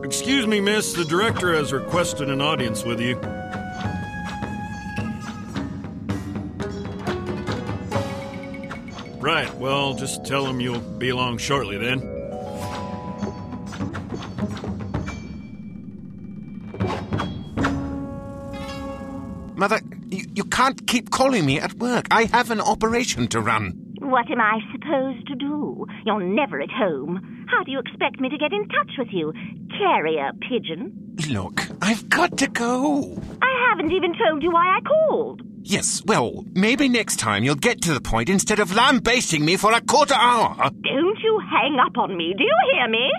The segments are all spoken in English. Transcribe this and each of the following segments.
Excuse me, miss. The director has requested an audience with you. Right, well, just tell him you'll be along shortly then. Mother, you can't keep calling me at work. I have an operation to run. What am I supposed to do? You're never at home. How do you expect me to get in touch with you? Carrier pigeon? Look, I've got to go. I haven't even told you why I called. Yes, well, maybe next time you'll get to the point instead of lambasting me for a quarter hour. Don't you hang up on me, do you hear me?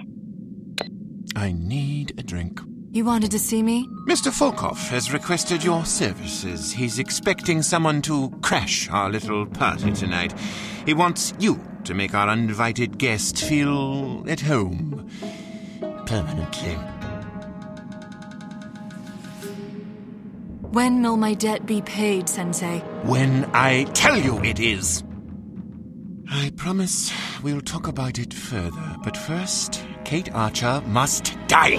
I need a drink. You wanted to see me? Mr. Volkov has requested your services. He's expecting someone to crash our little party tonight. He wants you to make our uninvited guest feel at home. Permanently. When will my debt be paid, Sensei? When I tell you it is. I promise we'll talk about it further, but first, Kate Archer must die.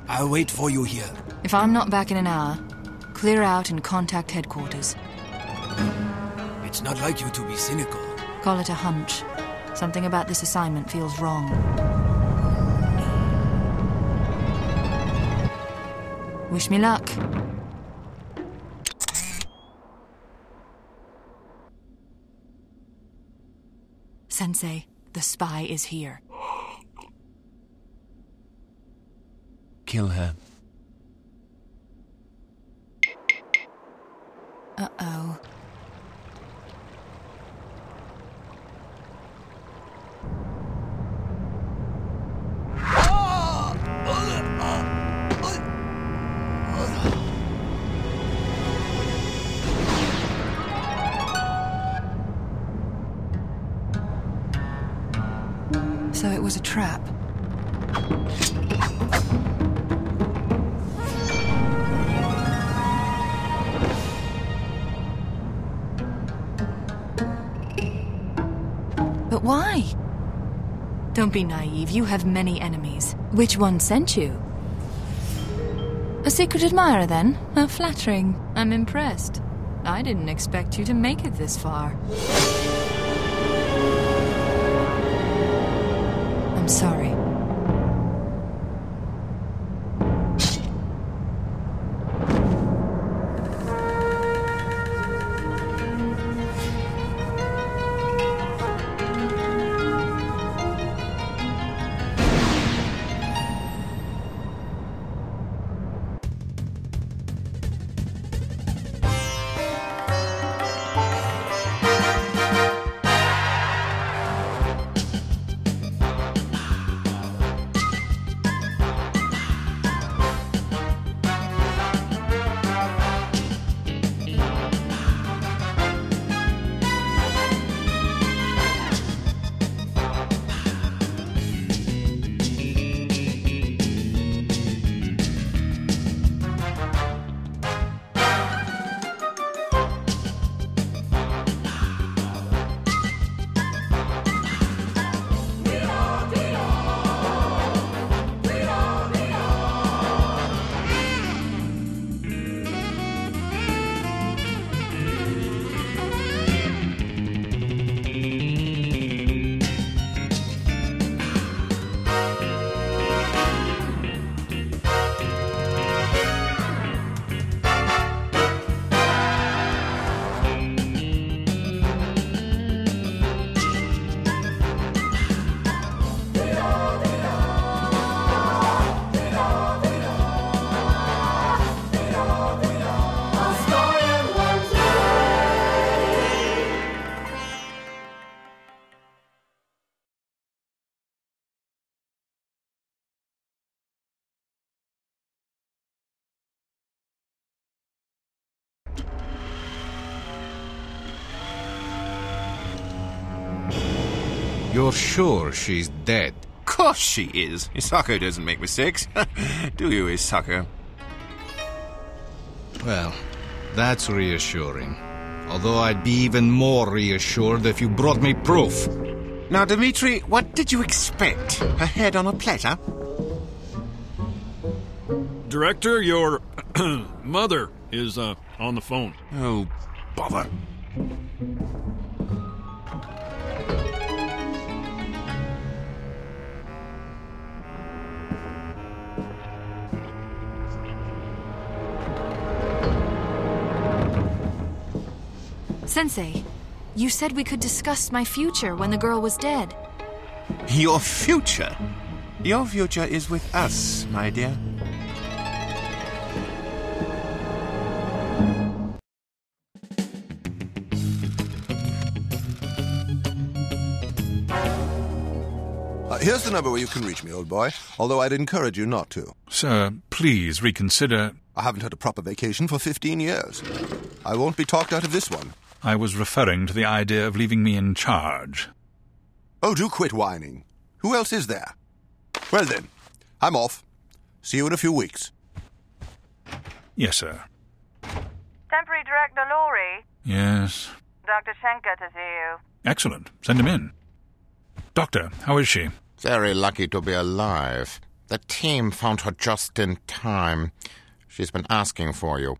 I'll wait for you here. If I'm not back in an hour, clear out and contact headquarters. It's not like you to be cynical. Call it a hunch. Something about this assignment feels wrong. Wish me luck. Sensei, the spy is here. Kill her. Uh-oh. So it was a trap. But why? Don't be naive. You have many enemies. Which one sent you? A secret admirer, then? How flattering. I'm impressed. I didn't expect you to make it this far. I'm sorry. You're sure she's dead? Of course she is. Hisako doesn't make mistakes. Do you, Hisako? Well, that's reassuring. Although I'd be even more reassured if you brought me proof. Now, Dimitri, what did you expect? Her head on a platter? Director, your mother is on the phone. Oh, bother. Sensei, you said we could discuss my future when the girl was dead. Your future? Your future is with us, my dear. Here's the number where you can reach me, old boy, although I'd encourage you not to. Sir, please reconsider. I haven't had a proper vacation for 15 years. I won't be talked out of this one. I was referring to the idea of leaving me in charge. Oh, do quit whining. Who else is there? Well then, I'm off. See you in a few weeks. Yes, sir. Temporary Director Laurie. Yes. Dr. Schenker to see you. Excellent. Send him in. Doctor, how is she? Very lucky to be alive. The team found her just in time. She's been asking for you.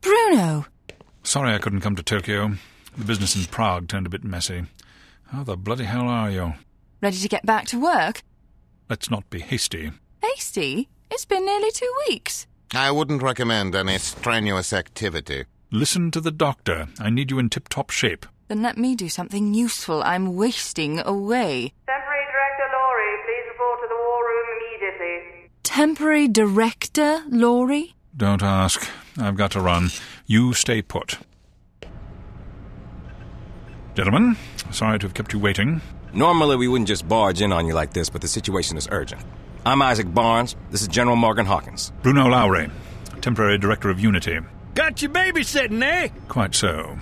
Bruno! Sorry I couldn't come to Tokyo. The business in Prague turned a bit messy. How the bloody hell are you? Ready to get back to work? Let's not be hasty. Hasty? It's been nearly 2 weeks. I wouldn't recommend any strenuous activity. Listen to the doctor. I need you in tip-top shape. Then let me do something useful. I'm wasting away. Temporary Director Laurie, please report to the war room immediately. Temporary Director Laurie? Don't ask. I've got to run. You stay put. Gentlemen, sorry to have kept you waiting. Normally we wouldn't just barge in on you like this, but the situation is urgent. I'm Isaac Barnes. This is General Morgan Hawkins. Bruno Lowry, Temporary Director of Unity. Got you babysitting, eh? Quite so.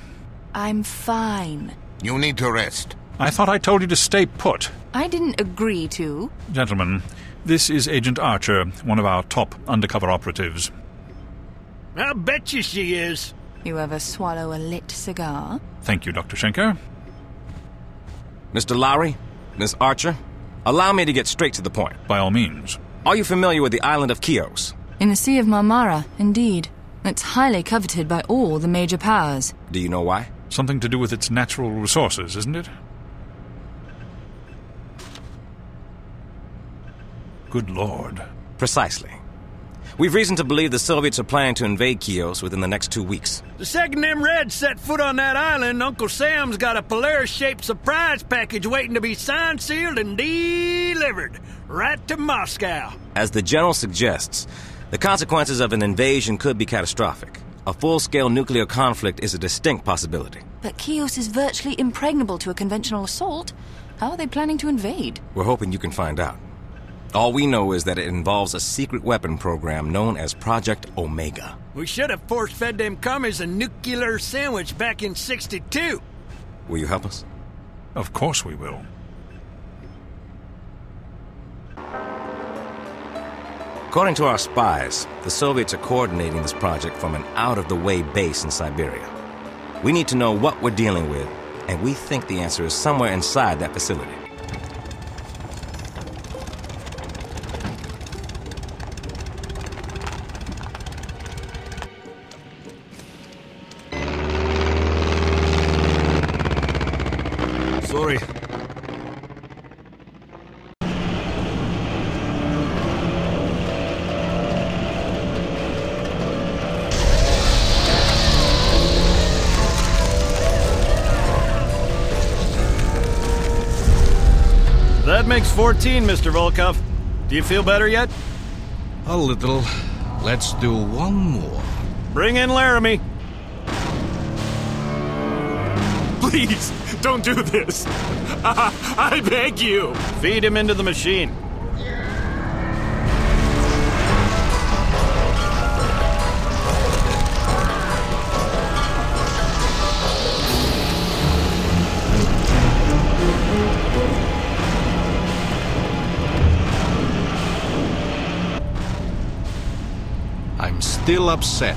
I'm fine. You need to rest. I thought I told you to stay put. I didn't agree to. Gentlemen, this is Agent Archer, one of our top undercover operatives. I'll bet you she is. You ever swallow a lit cigar? Thank you, Dr. Schenker. Mr. Lowry, Miss Archer, allow me to get straight to the point. By all means. Are you familiar with the island of Chios? In the Sea of Marmara, indeed. It's highly coveted by all the major powers. Do you know why? Something to do with its natural resources, isn't it? Good Lord. Precisely. We've reason to believe the Soviets are planning to invade Chios within the next 2 weeks. The second them Reds set foot on that island, Uncle Sam's got a Polaris-shaped surprise package waiting to be signed, sealed, and delivered right to Moscow. As the General suggests, the consequences of an invasion could be catastrophic. A full-scale nuclear conflict is a distinct possibility. But Chios is virtually impregnable to a conventional assault. How are they planning to invade? We're hoping you can find out. All we know is that it involves a secret weapon program known as Project Omega. We should have force-fed them commies a nuclear sandwich back in '62. Will you help us? Of course we will. According to our spies, the Soviets are coordinating this project from an out-of-the-way base in Siberia. We need to know what we're dealing with, and we think the answer is somewhere inside that facility. Sorry. That makes 14, Mr. Volkov. Do you feel better yet? A little. Let's do one more. Bring in Laramie. Please, don't do this. I beg you. Feed him into the machine. still upset.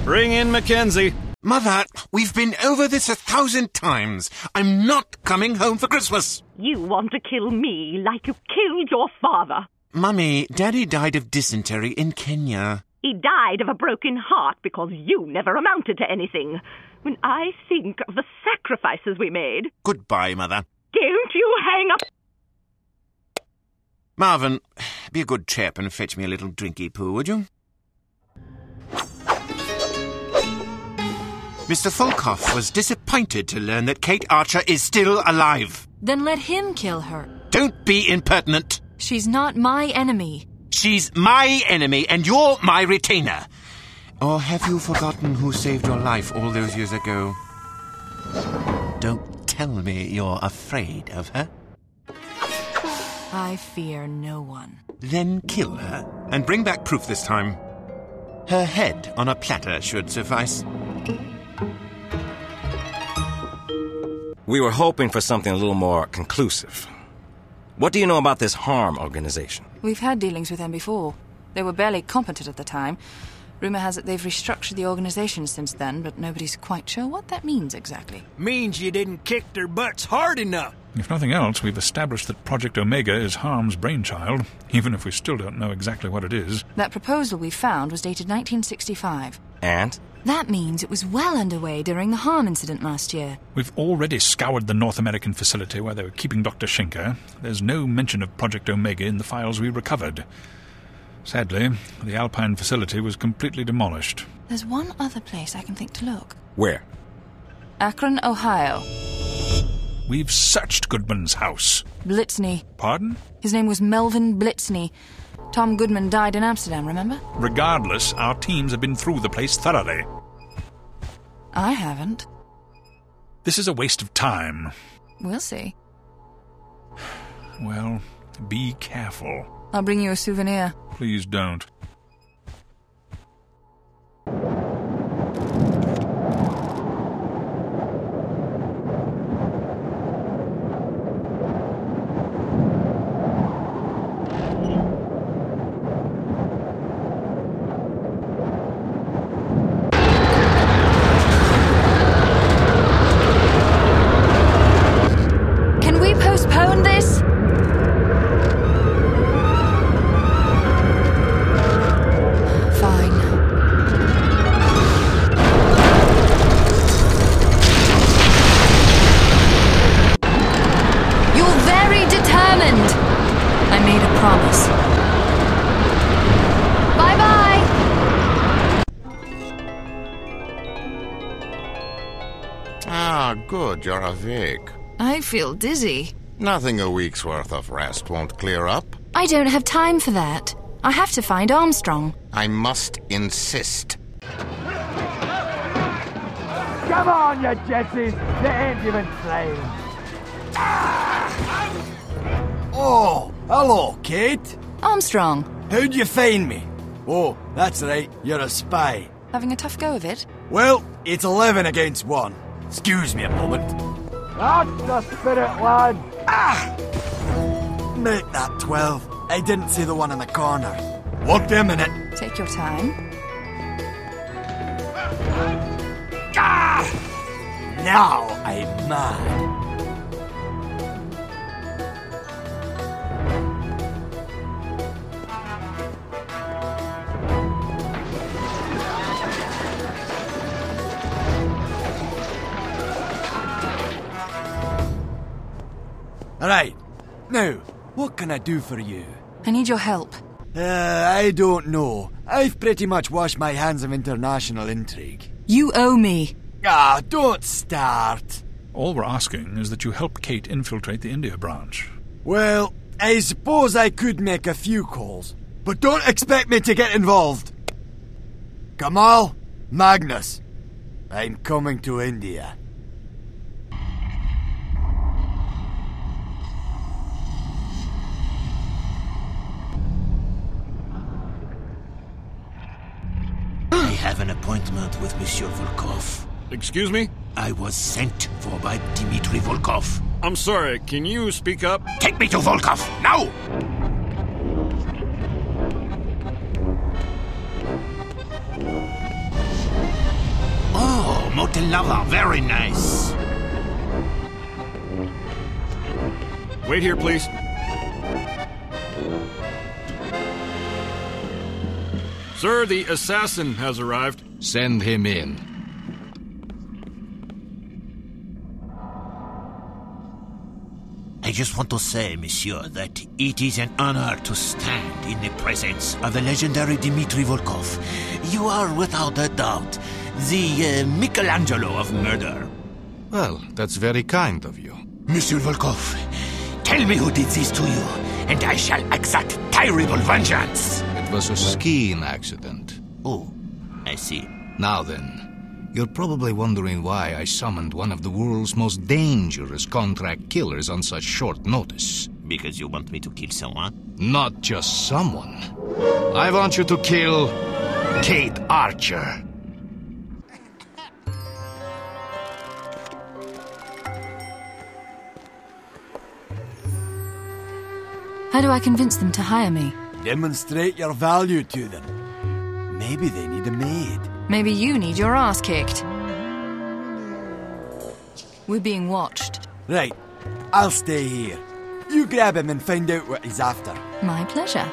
Bring in Mackenzie. Mother, we've been over this 1,000 times. I'm not coming home for Christmas. You want to kill me like you killed your father. Mummy, Daddy died of dysentery in Kenya. He died of a broken heart because you never amounted to anything. When I think of the sacrifices we made... Goodbye, Mother. Don't you hang up... Marvin, be a good chap and fetch me a little drinky poo, would you? Mr. Volkov was disappointed to learn that Kate Archer is still alive. Then let him kill her. Don't be impertinent. She's not my enemy. She's my enemy, and you're my retainer. Or have you forgotten who saved your life all those years ago? Don't tell me you're afraid of her. I fear no one. Then kill her, and bring back proof this time. Her head on a platter should suffice. We were hoping for something a little more conclusive. What do you know about this H.A.R.M organization? We've had dealings with them before. They were barely competent at the time. Rumor has it they've restructured the organization since then, but nobody's quite sure what that means exactly. Means you didn't kick their butts hard enough. If nothing else, we've established that Project Omega is H.A.R.M's brainchild, even if we still don't know exactly what it is. That proposal we found was dated 1965. And? That means it was well underway during the H.A.R.M incident last year. We've already scoured the North American facility where they were keeping Dr. Schenker. There's no mention of Project Omega in the files we recovered. Sadly, the Alpine facility was completely demolished. There's one other place I can think to look. Where? Akron, Ohio. We've searched Goodman's house. Blitzney. Pardon? His name was Melvin Blitzney. Tom Goodman died in Amsterdam, remember? Regardless, our teams have been through the place thoroughly. I haven't. This is a waste of time. We'll see. Well, be careful. I'll bring you a souvenir. Please don't. Can we postpone this? Promise. Bye-bye! Ah, good, you're awake. I feel dizzy. Nothing a week's worth of rest won't clear up. I don't have time for that. I have to find Armstrong. I must insist. Come on, you Jetsies! The engine flames! Oh, hello, Kate. Armstrong. How'd you find me? Oh, that's right, you're a spy. Having a tough go of it? Well, it's 11 against 1. Excuse me a moment. That's the spirit, lad. Make that 12. I didn't see the one in the corner. Won't be a minute. Take your time. Now I'm mad. Alright, now, what can I do for you? I need your help. I don't know. I've pretty much washed my hands of international intrigue. You owe me. Don't start. All we're asking is that you help Kate infiltrate the India branch. Well, I suppose I could make a few calls, but don't expect me to get involved. Kamal, Magnus, I'm coming to India. I have an appointment with Monsieur Volkov. Excuse me? I was sent for by Dmitri Volkov. I'm sorry, can you speak up? Take me to Volkov, now! molten lava, very nice. Wait here, please. Sir, the assassin has arrived. Send him in. I just want to say, monsieur, that it is an honor to stand in the presence of the legendary Dmitri Volkov. You are, without a doubt, the Michelangelo of murder. Well, that's very kind of you. Monsieur Volkov, tell me who did this to you, and I shall exact terrible vengeance. It was a skiing accident. Oh, I see. Now then, you're probably wondering why I summoned one of the world's most dangerous contract killers on such short notice. Because you want me to kill someone? Not just someone. I want you to kill Kate Archer. How do I convince them to hire me? Demonstrate your value to them. Maybe they need a maid. Maybe you need your ass kicked. We're being watched. Right, I'll stay here. You grab him and find out what he's after. My pleasure.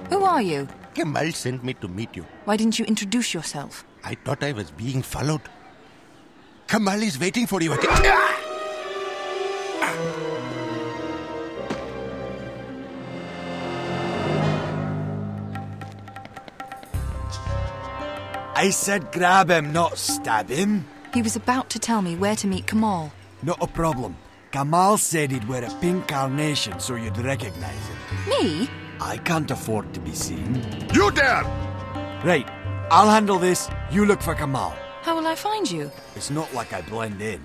Who are you? Kemal sent me to meet you. Why didn't you introduce yourself? I thought I was being followed. Kemal is waiting for you. I said grab him, not stab him. He was about to tell me where to meet Kamal. Not a problem. Kamal said he'd wear a pink carnation so you'd recognize him. Me? I can't afford to be seen. You dare! Right, I'll handle this. You look for Kamal. How will I find you? It's not like I blend in.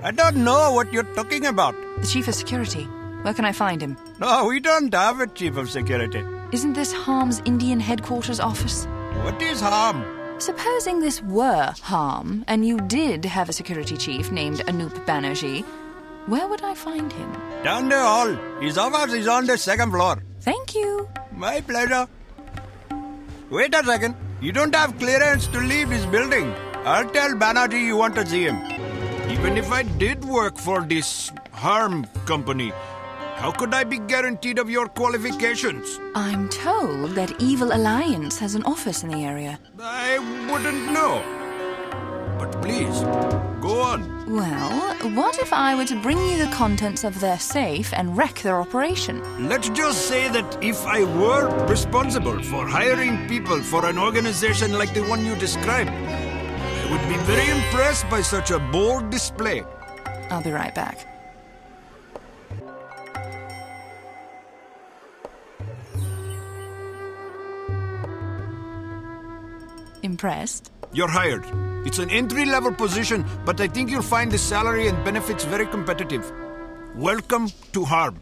I don't know what you're talking about. The chief of security. Where can I find him? No, we don't have a chief of security. Isn't this H.A.R.M's Indian headquarters office? What is harm? Supposing this were H.A.R.M, and you did have a security chief named Anup Banerjee, where would I find him? Down the hall. His office is on the second floor. Thank you. My pleasure. Wait a second. You don't have clearance to leave this building. I'll tell Banerjee you want to see him. Even if I did work for this H.A.R.M company, how could I be guaranteed of your qualifications? I'm told that Evil Alliance has an office in the area. I wouldn't know. But please, go on. Well, what if I were to bring you the contents of their safe and wreck their operation? Let's just say that if I were responsible for hiring people for an organization like the one you described, I would be very impressed by such a bold display. I'll be right back. Impressed? You're hired. It's an entry-level position, but I think you'll find the salary and benefits very competitive. Welcome to H.A.R.M.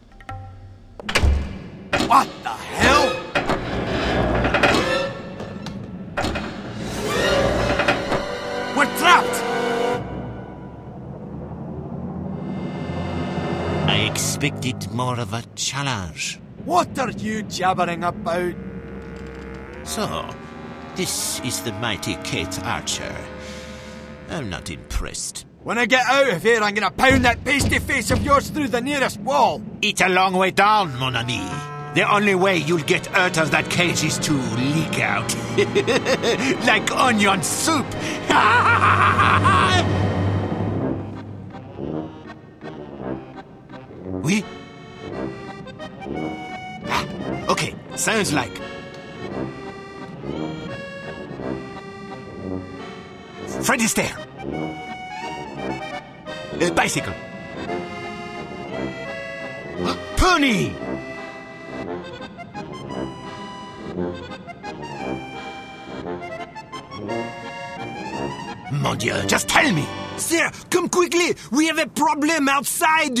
What the hell? We're trapped! I expected more of a challenge. What are you jabbering about? So, this is the mighty Kate Archer. I'm not impressed. When I get out of here, I'm gonna pound that pasty face of yours through the nearest wall. It's a long way down, mon ami. The only way you'll get out of that cage is to leak out. Like onion soup. Oui? Okay, sounds like. Freddy's there. Bicycle. Pony! Mon Dieu, just tell me! Sir, come quickly! We have a problem outside!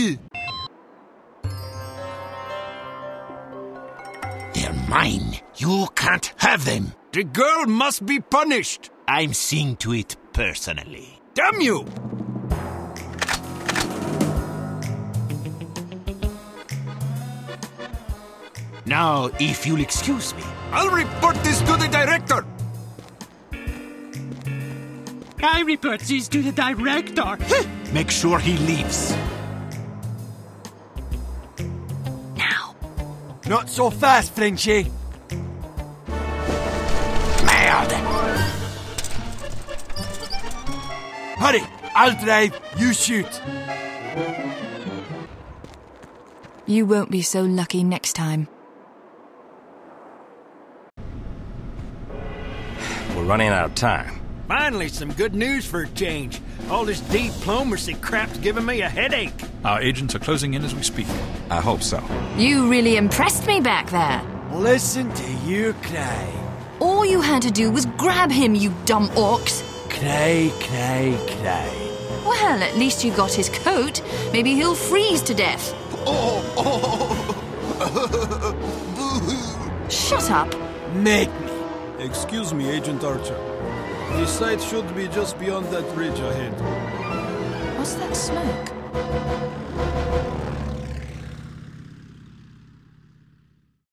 They're mine. You can't have them. The girl must be punished! I'm seeing to it personally. Damn you! Now, if you'll excuse me. I'll report this to the director! I report this to the director. Make sure he leaves. Now. Not so fast, Frenchie. Merde! Hurry, I'll drive, you shoot. You won't be so lucky next time. We're running out of time. Finally, some good news for a change. All this diplomacy crap's giving me a headache. Our agents are closing in as we speak. I hope so. You really impressed me back there. Listen to you cry. All you had to do was grab him, you dumb orcs. Cry, cry, cry. Well, at least you got his coat. Maybe he'll freeze to death. Shut up. Make me. Excuse me, Agent Archer. The site should be just beyond that ridge ahead. What's that smoke?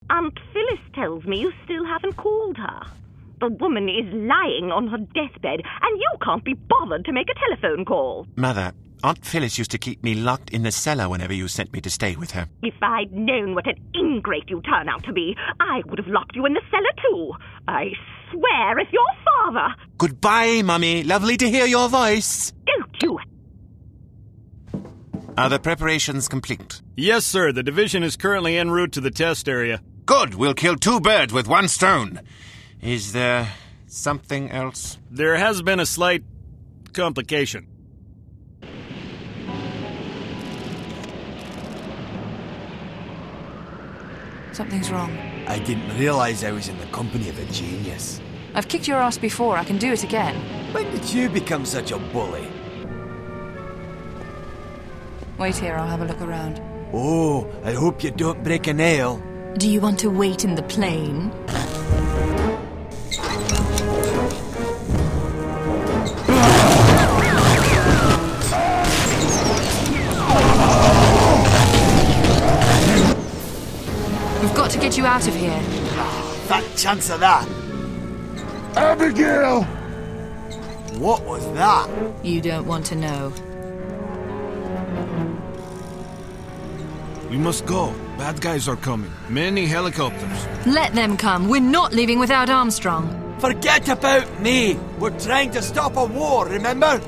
Aunt Phyllis tells me you still haven't called her. The woman is lying on her deathbed, and you can't be bothered to make a telephone call. Mother, Aunt Phyllis used to keep me locked in the cellar whenever you sent me to stay with her. If I'd known what an ingrate you turn out to be, I would have locked you in the cellar too. I swear if your father... Goodbye, Mummy. Lovely to hear your voice. Don't you... Are the preparations complete? Yes, sir. The division is currently en route to the test area. Good. We'll kill 2 birds with 1 stone. Is there something else? There has been a slight complication. Something's wrong. I didn't realize I was in the company of a genius. I've kicked your ass before. I can do it again. When did you become such a bully? Wait here. I'll have a look around. Oh, I hope you don't break a nail. Do you want to wait in the plane? We've got to get you out of here. Fat chance of that. Abigail! What was that? You don't want to know. We must go. Bad guys are coming. Many helicopters. Let them come. We're not leaving without Armstrong. Forget about me. We're trying to stop a war, remember?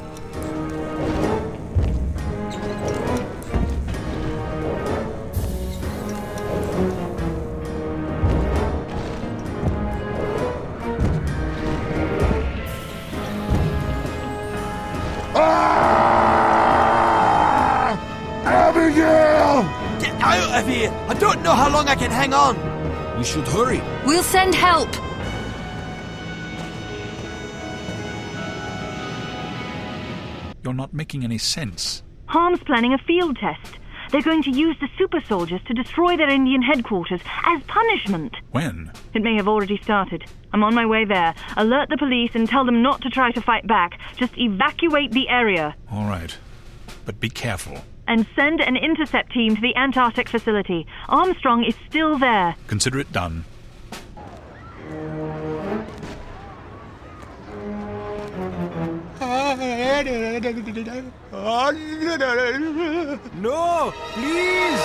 Abigail! Get out of here! I don't know how long I can hang on. We should hurry. We'll send help. You're not making any sense. Harm's planning a field test. They're going to use the super soldiers to destroy their Indian headquarters as punishment. When? It may have already started. I'm on my way there. Alert the police and tell them not to try to fight back. Just evacuate the area. All right. But be careful. And send an intercept team to the Antarctic facility. Armstrong is still there. Consider it done. No, please!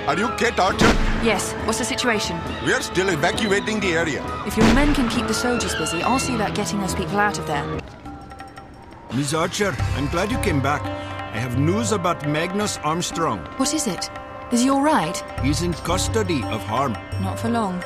Are you Kate Archer? Yes, what's the situation? We're still evacuating the area. If your men can keep the soldiers busy, I'll see about getting those people out of there. Miss Archer, I'm glad you came back. I have news about Magnus Armstrong. What is it? Is he all right? He's in custody of Harm. Not for long.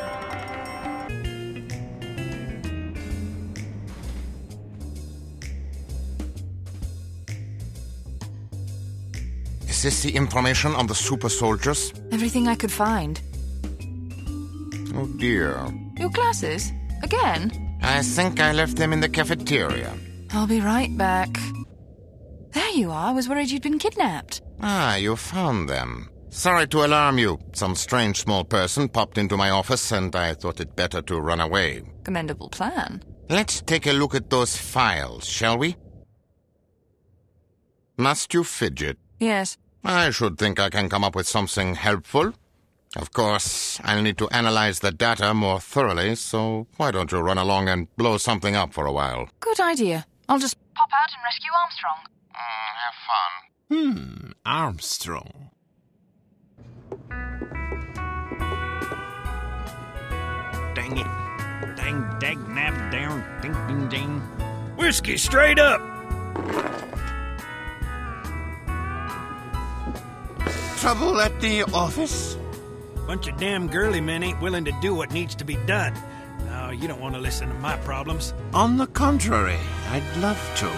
Is this the information on the super soldiers? Everything I could find. Oh dear. Your glasses? Again? I think I left them in the cafeteria. I'll be right back. There you are. I was worried you'd been kidnapped. Ah, you found them. Sorry to alarm you. Some strange small person popped into my office and I thought it better to run away. Commendable plan. Let's take a look at those files, shall we? Must you fidget? Yes. I should think I can come up with something helpful. Of course, I'll need to analyze the data more thoroughly, so why don't you run along and blow something up for a while? Good idea. I'll just pop out and rescue Armstrong. Have fun. Armstrong. Dang it. Dang, nab, down, ding, ding. Whiskey, straight up! Trouble at the office? Bunch of damn girly men ain't willing to do what needs to be done. No, you don't want to listen to my problems. On the contrary, I'd love to.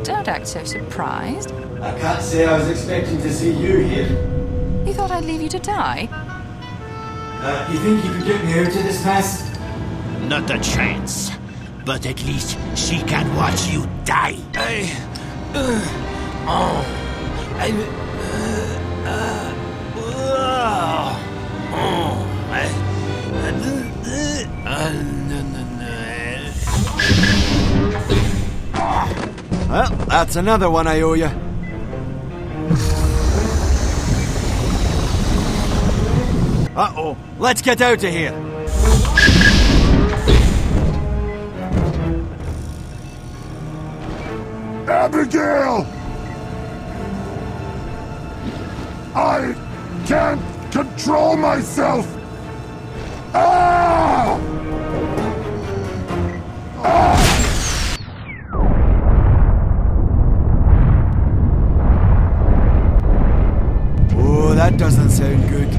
Don't act so surprised. I can't say I was expecting to see you here. You thought I'd leave you to die? You think you could get me out of this mess? Not a chance. But at least she can watch you die. Well, that's another one I owe you. Uh-oh. Let's get out of here. Abigail! I can't control myself! Ah! Ah! Oh, that doesn't sound good.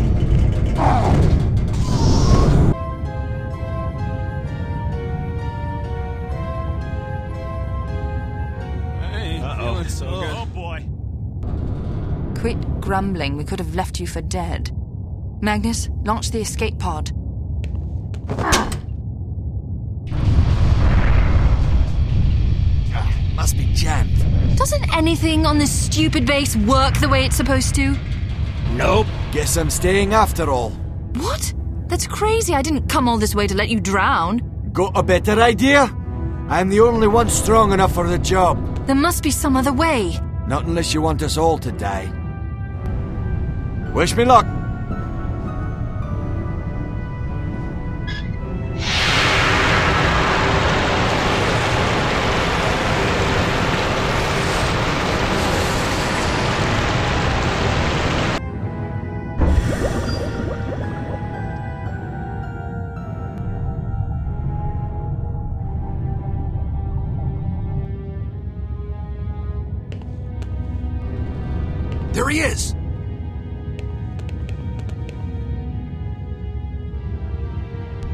Oh boy. Quit grumbling. We could have left you for dead. Magnus, launch the escape pod. Must be jammed. Doesn't anything on this stupid base work the way it's supposed to? Nope. Guess I'm staying after all. What? That's crazy. I didn't come all this way to let you drown. Got a better idea? I'm the only one strong enough for the job. There must be some other way. Not unless you want us all to die. Wish me luck. There he is!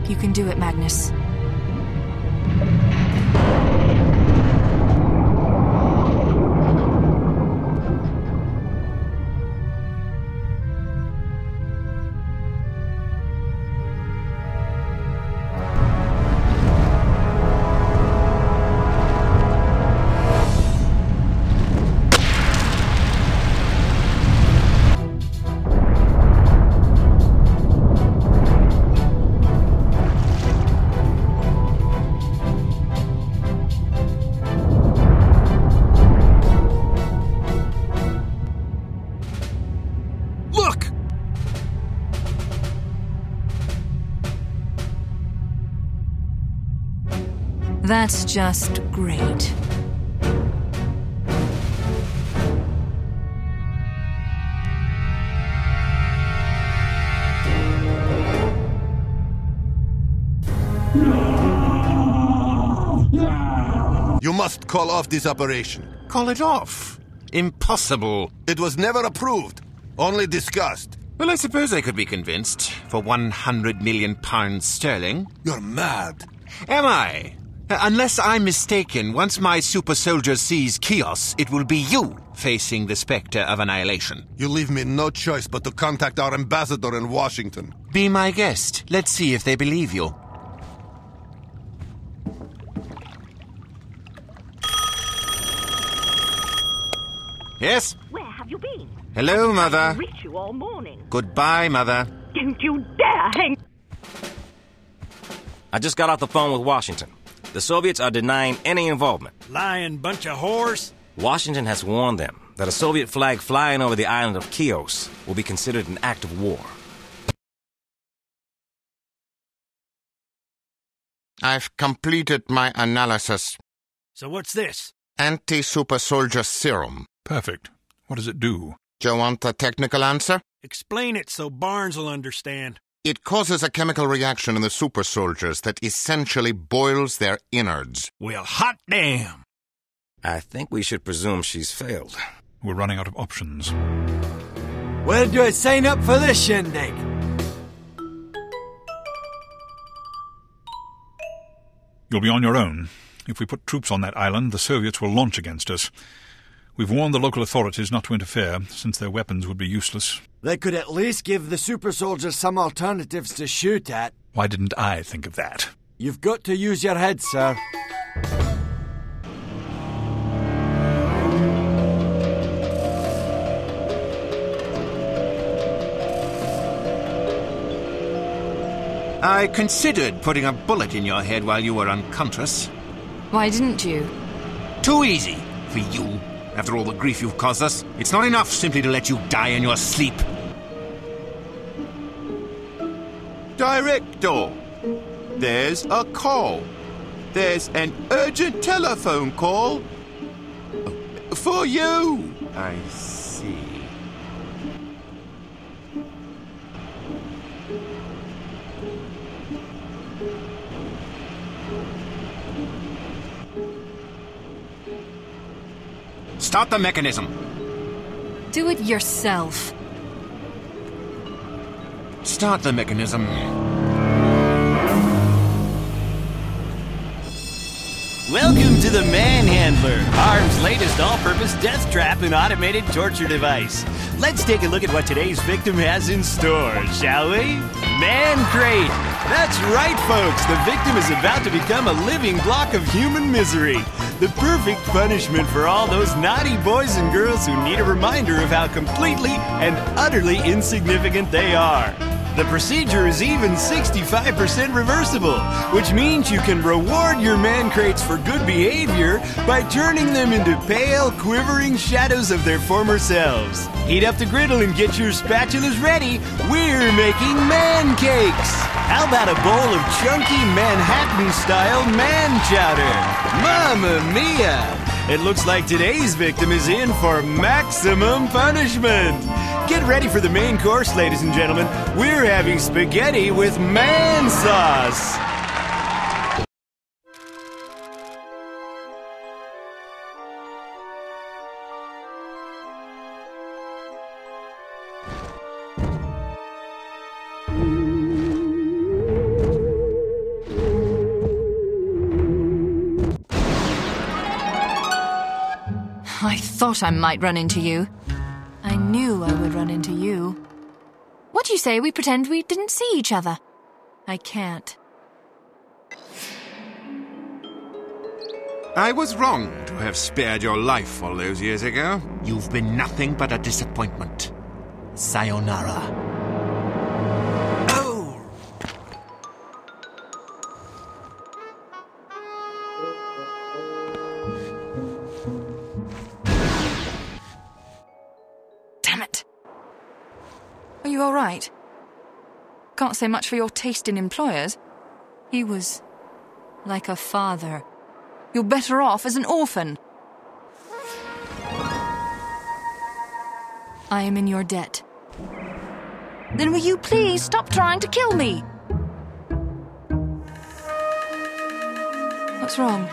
You can do it, Magnus. That's just great. You must call off this operation. Call it off? Impossible. It was never approved, only discussed. Well, I suppose I could be convinced. For 100 million pounds sterling. You're mad. Am I? Unless I'm mistaken, once my super soldier sees chaos, it will be you facing the spectre of annihilation. You leave me no choice but to contact our ambassador in Washington. Be my guest. Let's see if they believe you. Yes? Where have you been? Hello, Mother. I've reached you all morning. Goodbye, Mother. Don't you dare hang... I just got off the phone with Washington. The Soviets are denying any involvement. Lying bunch of whores. Washington has warned them that a Soviet flag flying over the island of Chios will be considered an act of war. I've completed my analysis. So what's this? Anti-super soldier serum. Perfect. What does it do? Do you want a technical answer? Explain it so Barnes will understand. It causes a chemical reaction in the super soldiers that essentially boils their innards. Well, hot damn! I think we should presume she's failed. We're running out of options. Where do I sign up for this shindig? You'll be on your own. If we put troops on that island, the Soviets will launch against us. We've warned the local authorities not to interfere, since their weapons would be useless. They could at least give the super soldiers some alternatives to shoot at. Why didn't I think of that? You've got to use your head, sir. I considered putting a bullet in your head while you were unconscious. Why didn't you? Too easy for you. After all the grief you've caused us, it's not enough simply to let you die in your sleep. Director, there's a call. There's an urgent telephone call for you. I see. Start the mechanism. Do it yourself. Start the mechanism. Welcome to the Manhandler, ARM's latest all-purpose death trap and automated torture device. Let's take a look at what today's victim has in store, shall we? Man Crate! That's right, folks! The victim is about to become a living block of human misery. The perfect punishment for all those naughty boys and girls who need a reminder of how completely and utterly insignificant they are. The procedure is even 65% reversible, which means you can reward your man crates for good behavior by turning them into pale, quivering shadows of their former selves. Heat up the griddle and get your spatulas ready. We're making man cakes. How about a bowl of chunky Manhattan-style man chowder? Mamma mia! It looks like today's victim is in for maximum punishment. Get ready for the main course, ladies and gentlemen. We're having spaghetti with man sauce. I thought I might run into you. I knew I would run into you. What do you say we pretend we didn't see each other? I can't. I was wrong to have spared your life all those years ago. You've been nothing but a disappointment. Sayonara. Are you all right? Can't say much for your taste in employers. He was like a father. You're better off as an orphan. I am in your debt. Then will you please stop trying to kill me? What's wrong?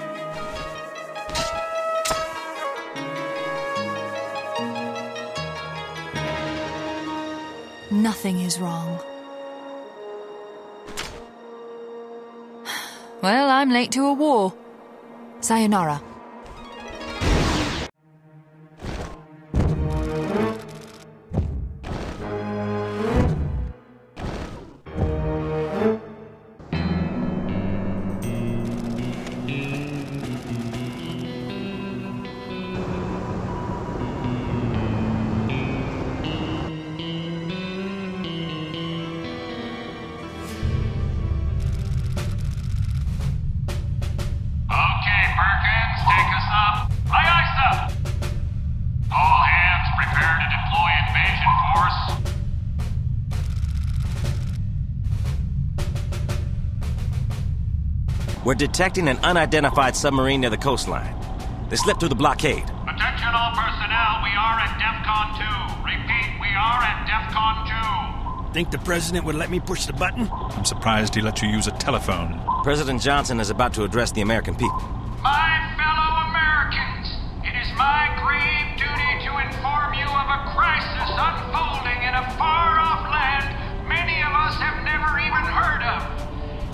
Nothing is wrong. Well, I'm late to a war. Sayonara. We're detecting an unidentified submarine near the coastline. They slipped through the blockade. Attention all personnel, we are at DEFCON 2. Repeat, we are at DEFCON 2. Think the president would let me push the button? I'm surprised he let you use a telephone. President Johnson is about to address the American people. My fellow Americans, it is my grave duty to inform you of a crisis unfolding in a far-off land many of us have never even heard of.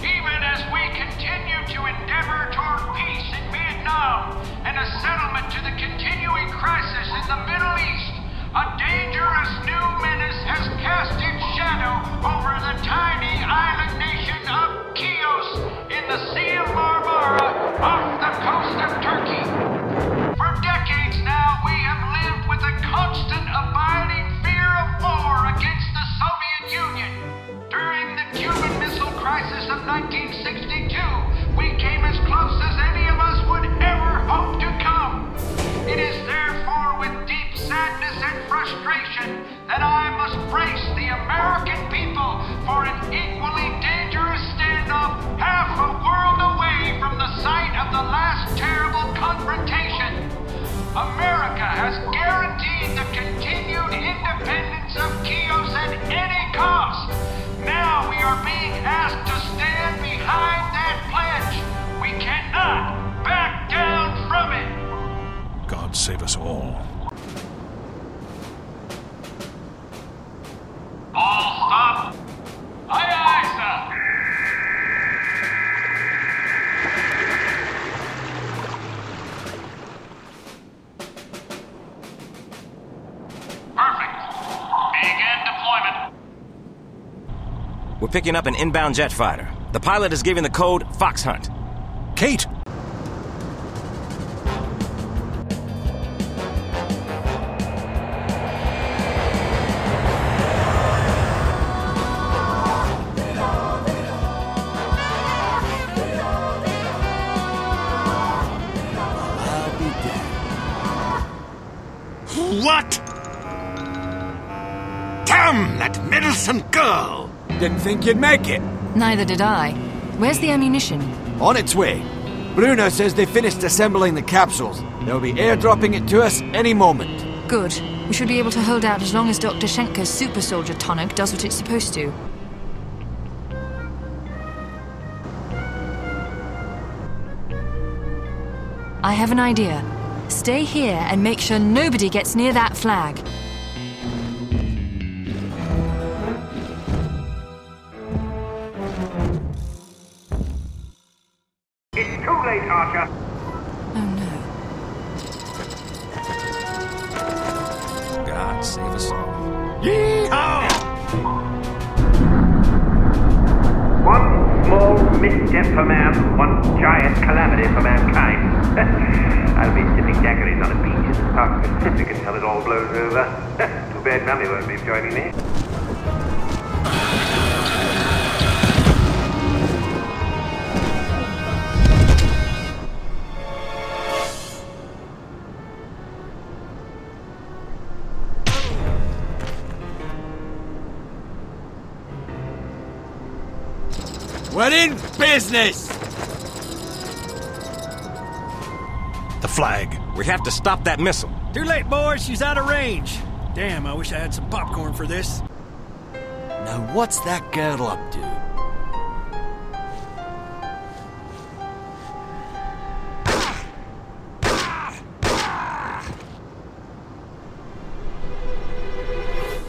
Even as we continue to endeavor toward peace in Vietnam and a settlement to the continuing crisis in the Middle East, a dangerous new menace has cast its shadow over the tiny island nation of Chios in the Sea of Marmara off the coast of Turkey. For decades now, we have lived with a constant abiding fear of war against the Soviet Union. During the Cuban Missile Crisis of 1962, we came as close as any of us would ever hope to come. It is therefore with deep sadness and frustration that I must brace the American people for an equally dangerous standoff half a world away from the site of the last terrible confrontation. America has guaranteed the continued independence of Chios at any cost. Now we are being asked to stand behind that pledge. We cannot back down from it. God save us all. All stop. Aye, aye, sir. Perfect. Begin deployment. We're picking up an inbound jet fighter. The pilot is giving the code Fox Hunt. Kate! What? Damn that meddlesome girl! Didn't think you'd make it. Neither did I. Where's the ammunition? On its way. Bruno says they finished assembling the capsules. They'll be airdropping it to us any moment. Good. We should be able to hold out as long as Dr. Schenker's super soldier tonic does what it's supposed to. I have an idea. Stay here and make sure nobody gets near that flag. It's too late, Archer. Oh no. God save us all. Yee-haw! One small misstep for man, one giant calamity for mankind. I'll be sipping daiquiris on a beach in the South Pacific until it all blows over. Too bad Mummy won't be joining me. We're in business! The flag. We have to stop that missile. Too late, boys. She's out of range. Damn, I wish I had some popcorn for this. Now what's that girl up to?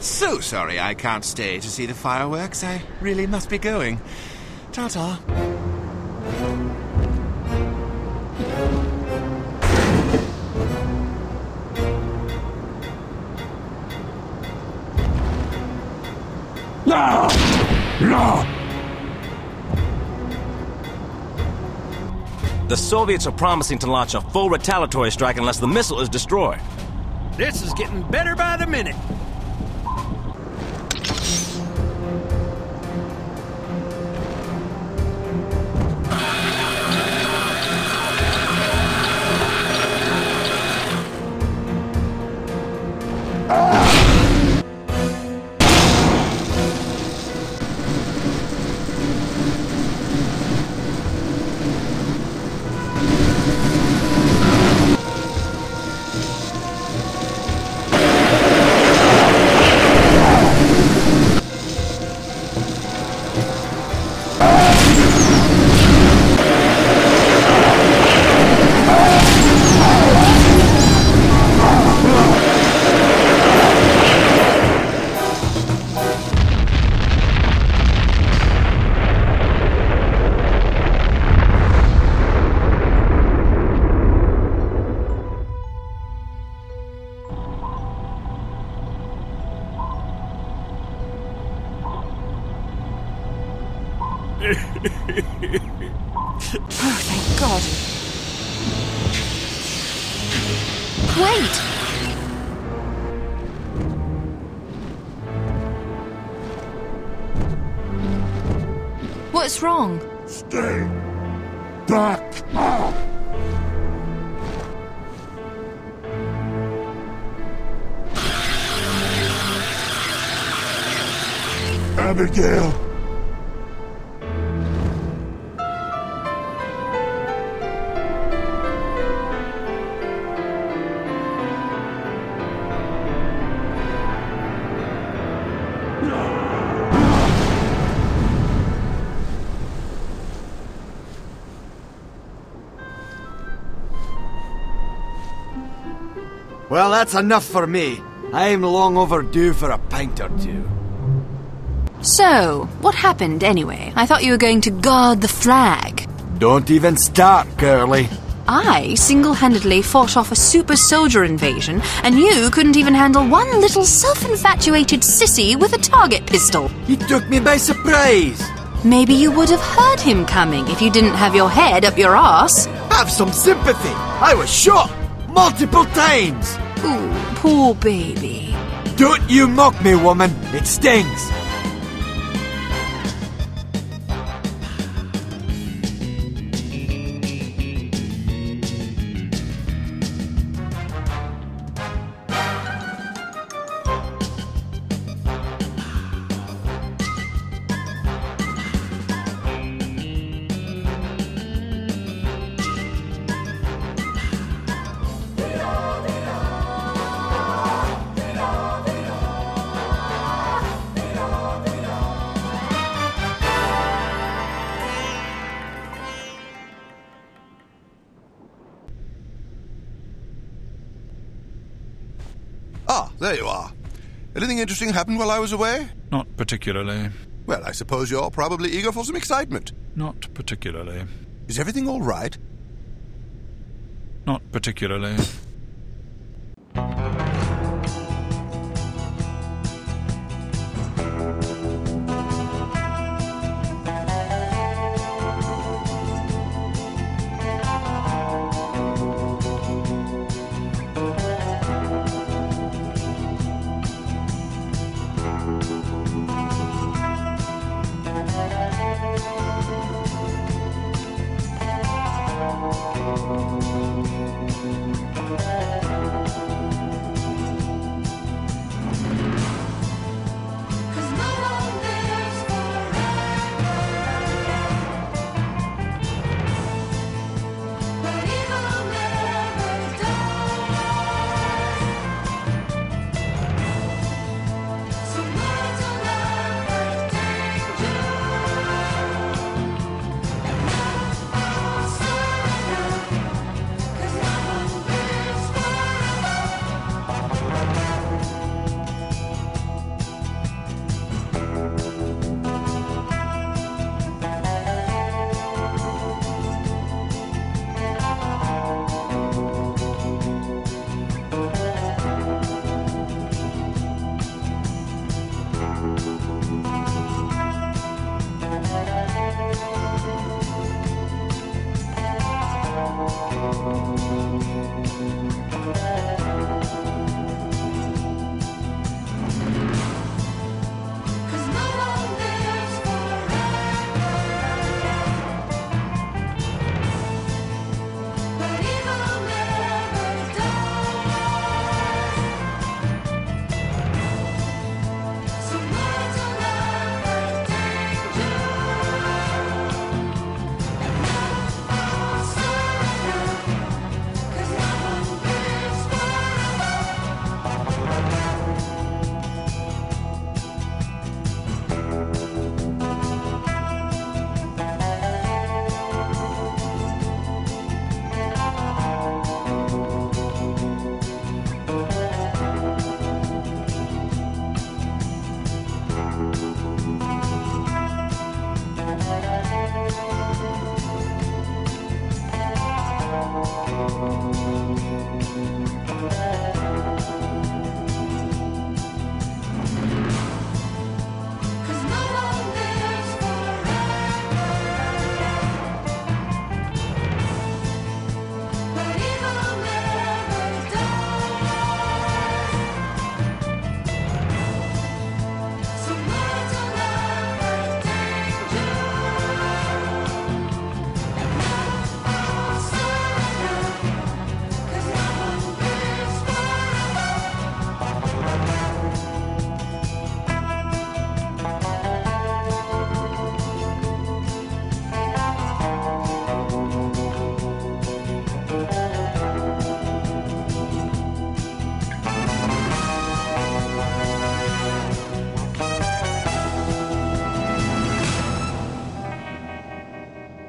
So sorry I can't stay to see the fireworks. I really must be going. Ta-ta. No! No! The Soviets are promising to launch a full retaliatory strike unless the missile is destroyed. This is getting better by the minute. Oh, thank God. Wait! What's wrong? Stay back up! Abigail! Well, that's enough for me. I'm long overdue for a pint or two. So, what happened anyway? I thought you were going to guard the flag. Don't even start, girlie. I single-handedly fought off a super soldier invasion, and you couldn't even handle one little self-infatuated sissy with a target pistol. He took me by surprise. Maybe you would have heard him coming if you didn't have your head up your arse. Have some sympathy. I was shot multiple times. Ooh, poor baby. Don't you mock me, woman. It stings. Ah, there you are. Anything interesting happened while I was away? Not particularly. Well, I suppose you're probably eager for some excitement. Not particularly. Is everything all right? Not particularly.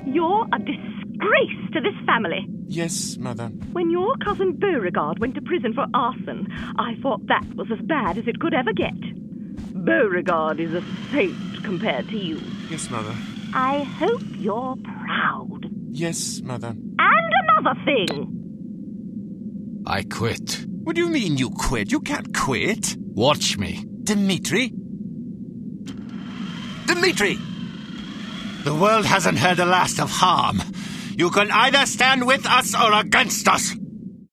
You're a disgrace to this family. Yes, Mother. When your cousin Beauregard went to prison for arson, I thought that was as bad as it could ever get. Beauregard is a saint compared to you. Yes, Mother. I hope you're proud. Yes, Mother. And another thing. I quit. What do you mean you quit? You can't quit. Watch me. Dimitri? Dimitri! The world hasn't heard the last of H.A.R.M. You can either stand with us or against us.